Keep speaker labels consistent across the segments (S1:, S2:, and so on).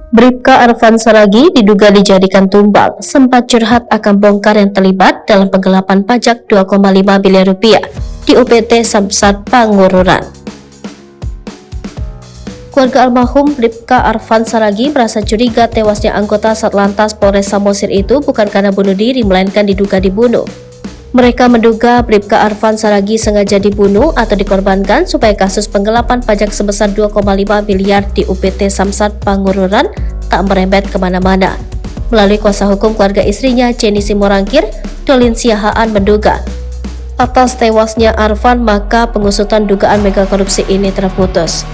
S1: Bribka Arfan Saragih diduga dijadikan tumbal, sempat curhat akan bongkar yang terlibat dalam penggelapan pajak 2,5 miliar rupiah di UPT Samsat Pangururan. Keluarga almarhum Bribka Arfan Saragih merasa curiga tewasnya anggota Satlantas Polres Samosir itu bukan karena bunuh diri, melainkan diduga dibunuh. Mereka menduga Bribka Arfan Saragih sengaja dibunuh atau dikorbankan supaya kasus penggelapan pajak sebesar 2,5 miliar di UPT Samsat Pangururan tak merembet kemana-mana. Melalui kuasa hukum keluarga istrinya, Jenny Simorangkir, Dolin Siahaan menduga atas tewasnya Arfan maka pengusutan dugaan mega korupsi ini terputus.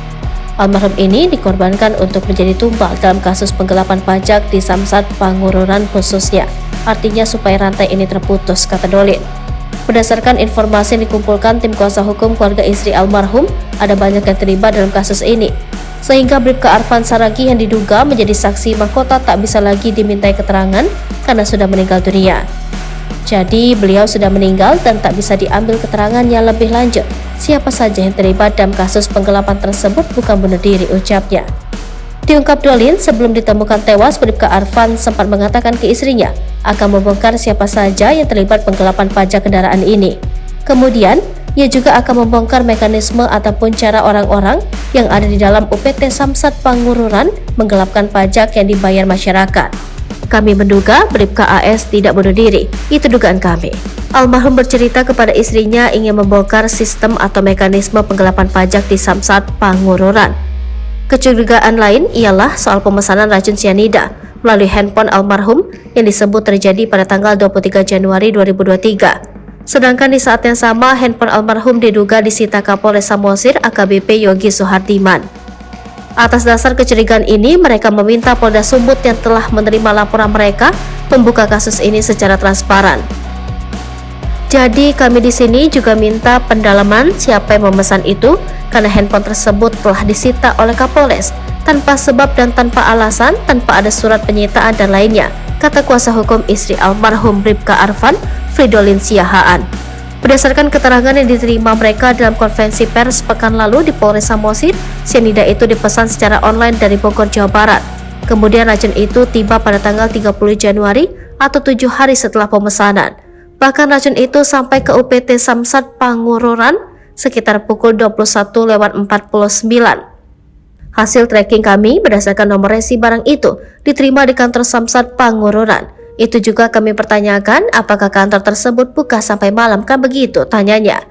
S1: Almarhum ini dikorbankan untuk menjadi tumbal dalam kasus penggelapan pajak di Samsat Pangururan khususnya. Artinya supaya rantai ini terputus, kata Dolin. Berdasarkan informasi yang dikumpulkan tim kuasa hukum keluarga istri almarhum, ada banyak yang terlibat dalam kasus ini. Sehingga Bribka Arfan Saragih yang diduga menjadi saksi mahkota tak bisa lagi dimintai keterangan karena sudah meninggal dunia. Jadi beliau sudah meninggal dan tak bisa diambil keterangannya lebih lanjut. Siapa saja yang terlibat dalam kasus penggelapan tersebut bukan bunuh diri, ucapnya. Diungkap Dolin, sebelum ditemukan tewas, Bribka Arfan sempat mengatakan ke istrinya akan membongkar siapa saja yang terlibat penggelapan pajak kendaraan ini. Kemudian, ia juga akan membongkar mekanisme ataupun cara orang-orang yang ada di dalam UPT Samsat Pangururan menggelapkan pajak yang dibayar masyarakat. Kami menduga Bribka AS tidak bunuh diri, itu dugaan kami. Almarhum bercerita kepada istrinya ingin membongkar sistem atau mekanisme penggelapan pajak di Samsat Pangururan. Kecurigaan lain ialah soal pemesanan racun sianida melalui handphone almarhum yang disebut terjadi pada tanggal 23 Januari 2023. Sedangkan di saat yang sama, handphone almarhum diduga disita Kapolres Samosir AKBP Yogi Suhardiman. Atas dasar kecurigaan ini, mereka meminta Polda Sumut yang telah menerima laporan mereka membuka kasus ini secara transparan. Jadi kami di sini juga minta pendalaman siapa yang memesan itu karena handphone tersebut telah disita oleh Kapolres tanpa sebab dan tanpa alasan, tanpa ada surat penyitaan dan lainnya, kata kuasa hukum istri almarhum Bribka Arfan, Fridolin Siahaan. Berdasarkan keterangan yang diterima mereka dalam konferensi pers pekan lalu di Polres Samosir, sianida itu dipesan secara online dari Bogor, Jawa Barat. Kemudian racun itu tiba pada tanggal 30 Januari atau 7 hari setelah pemesanan. Bahkan racun itu sampai ke UPT Samsat Pangururan sekitar pukul 21:49. Hasil tracking kami berdasarkan nomor resi barang itu diterima di kantor Samsat Pangururan. Itu juga kami pertanyakan apakah kantor tersebut buka sampai malam, kan begitu, tanyanya.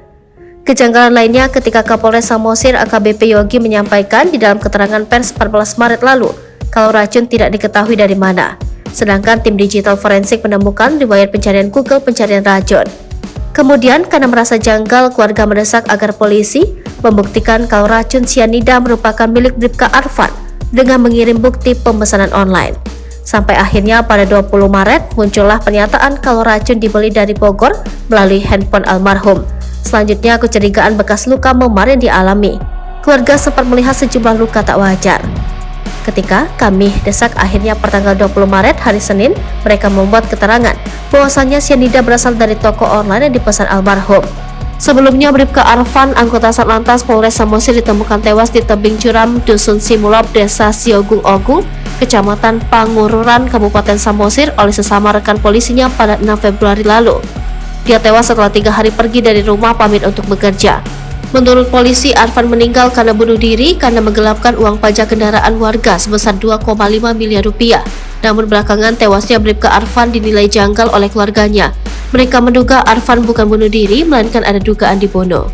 S1: Kejanggalan lainnya ketika Kapolres Samosir AKBP Yogi menyampaikan di dalam keterangan pers 14 Maret lalu kalau racun tidak diketahui dari mana. Sedangkan tim digital forensik menemukan riwayat pencarian Google pencarian racun. Kemudian karena merasa janggal, keluarga mendesak agar polisi membuktikan kalau racun sianida merupakan milik Bribka Arfan dengan mengirim bukti pemesanan online. Sampai akhirnya pada 20 Maret muncullah pernyataan kalau racun dibeli dari Bogor melalui handphone almarhum. Selanjutnya kecurigaan bekas luka memar yang dialami. Keluarga sempat melihat sejumlah luka tak wajar. Ketika kami desak akhirnya pertanggal 20 Maret hari Senin, mereka membuat keterangan bahwasannya sianida berasal dari toko online yang dipesan almarhum. Sebelumnya Bribka Arfan, anggota Satlantas Polres Samosir, ditemukan tewas di tebing curam Dusun Simulop, Desa Siogung Ogung, Kecamatan Pangururan, Kabupaten Samosir oleh sesama rekan polisinya pada 6 Februari lalu. Dia tewas setelah 3 hari pergi dari rumah pamit untuk bekerja. Menurut polisi, Arfan meninggal karena bunuh diri karena menggelapkan uang pajak kendaraan warga sebesar 2,5 miliar rupiah. Namun belakangan tewasnya Bribka Arfan dinilai janggal oleh keluarganya. Mereka menduga Arfan bukan bunuh diri, melainkan ada dugaan dibunuh.